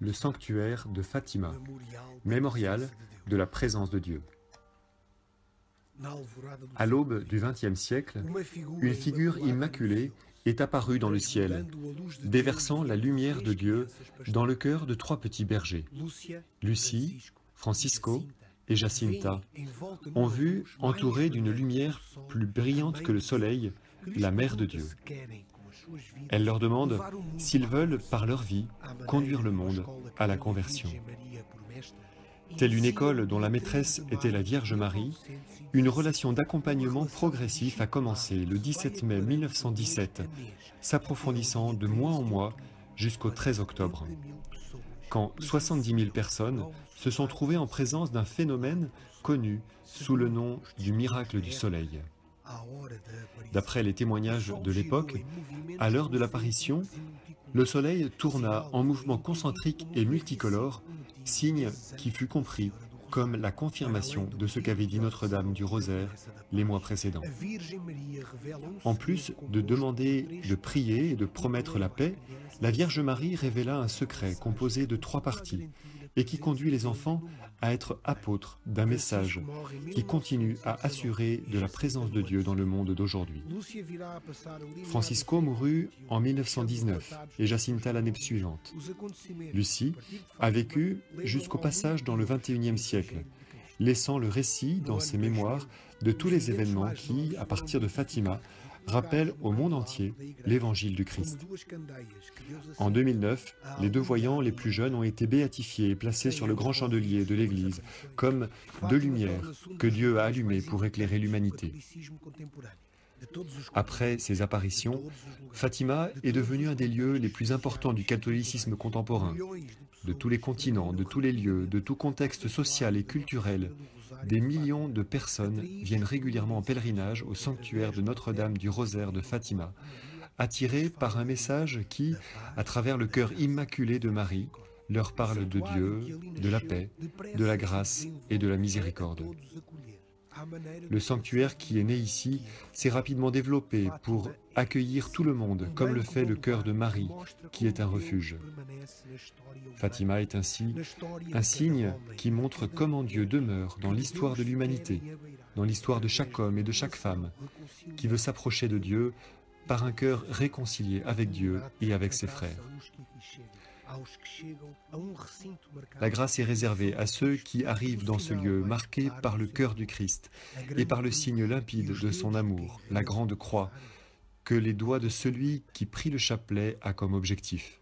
le sanctuaire de Fatima, mémorial de la présence de Dieu. À l'aube du XXe siècle, une figure immaculée est apparue dans le ciel, déversant la lumière de Dieu dans le cœur de trois petits bergers. Lucie, Francisco et Jacinta ont vu, entourée d'une lumière plus brillante que le soleil, la Mère de Dieu. Elle leur demande s'ils veulent, par leur vie, conduire le monde à la conversion. Telle une école dont la maîtresse était la Vierge Marie, une relation d'accompagnement progressif a commencé le 17 mai 1917, s'approfondissant de mois en mois jusqu'au 13 octobre, quand 70 000 personnes se sont trouvées en présence d'un phénomène connu sous le nom du miracle du soleil. D'après les témoignages de l'époque, à l'heure de l'apparition, le soleil tourna en mouvement concentrique et multicolore, signe qui fut compris comme la confirmation de ce qu'avait dit Notre-Dame du Rosaire les mois précédents. En plus de demander, de prier et de promettre la paix, la Vierge Marie révéla un secret composé de 3 parties et qui conduit les enfants à être apôtres d'un message qui continue à assurer de la présence de Dieu dans le monde d'aujourd'hui. Francisco mourut en 1919 et Jacinta l'année suivante. Lucie a vécu jusqu'au passage dans le XXIe siècle, laissant le récit dans ses mémoires de tous les événements qui, à partir de Fatima, rappellent au monde entier l'évangile du Christ. En 2009, les 2 voyants les plus jeunes ont été béatifiés et placés sur le grand chandelier de l'église comme 2 lumières que Dieu a allumées pour éclairer l'humanité. Après ces apparitions, Fatima est devenue un des lieux les plus importants du catholicisme contemporain. De tous les continents, de tous les lieux, de tout contexte social et culturel, des millions de personnes viennent régulièrement en pèlerinage au sanctuaire de Notre-Dame du Rosaire de Fatima, attirées par un message qui, à travers le cœur immaculé de Marie, leur parle de Dieu, de la paix, de la grâce et de la miséricorde. Le sanctuaire qui est né ici s'est rapidement développé pour accueillir tout le monde, comme le fait le cœur de Marie, qui est un refuge. Fatima est ainsi un signe qui montre comment Dieu demeure dans l'histoire de l'humanité, dans l'histoire de chaque homme et de chaque femme, qui veut s'approcher de Dieu par un cœur réconcilié avec Dieu et avec ses frères. La grâce est réservée à ceux qui arrivent dans ce lieu marqué par le cœur du Christ et par le signe limpide de son amour, la grande croix, que les doigts de celui qui prie le chapelet a comme objectif.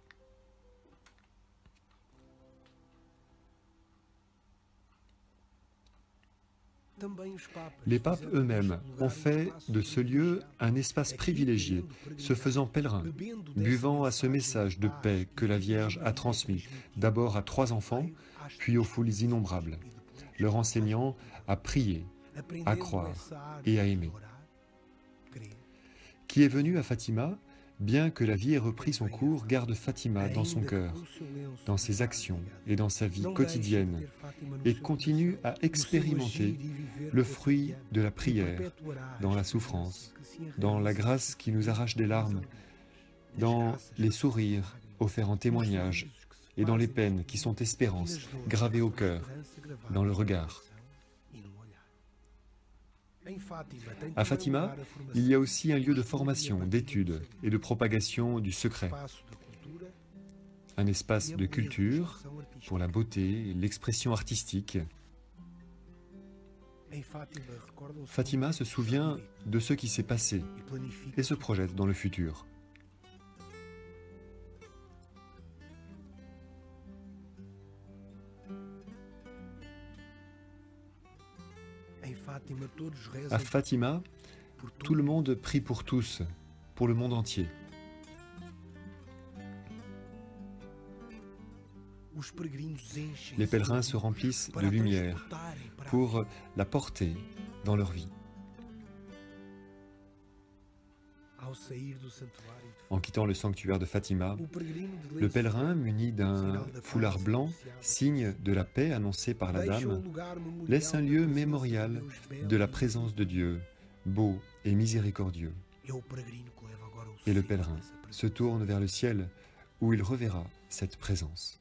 Les papes eux-mêmes ont fait de ce lieu un espace privilégié, se faisant pèlerins, buvant à ce message de paix que la Vierge a transmis d'abord à 3 enfants, puis aux foules innombrables, leur enseignant à prier, à croire et à aimer. Qui est venu à Fatima, bien que la vie ait repris son cours, garde Fatima dans son cœur, dans ses actions et dans sa vie quotidienne, et continue à expérimenter le fruit de la prière, dans la souffrance, dans la grâce qui nous arrache des larmes, dans les sourires offerts en témoignage, et dans les peines qui sont espérances, gravées au cœur, dans le regard. À Fatima, il y a aussi un lieu de formation, d'études et de propagation du secret. Un espace de culture pour la beauté et l'expression artistique. Fatima se souvient de ce qui s'est passé et se projette dans le futur. À Fatima, tout le monde prie pour tous, pour le monde entier. Les pèlerins se remplissent de lumière pour la porter dans leur vie. En quittant le sanctuaire de Fatima, le pèlerin, muni d'un foulard blanc, signe de la paix annoncée par la Dame, laisse un lieu mémorial de la présence de Dieu, beau et miséricordieux. Et le pèlerin se tourne vers le ciel, où il reverra cette présence.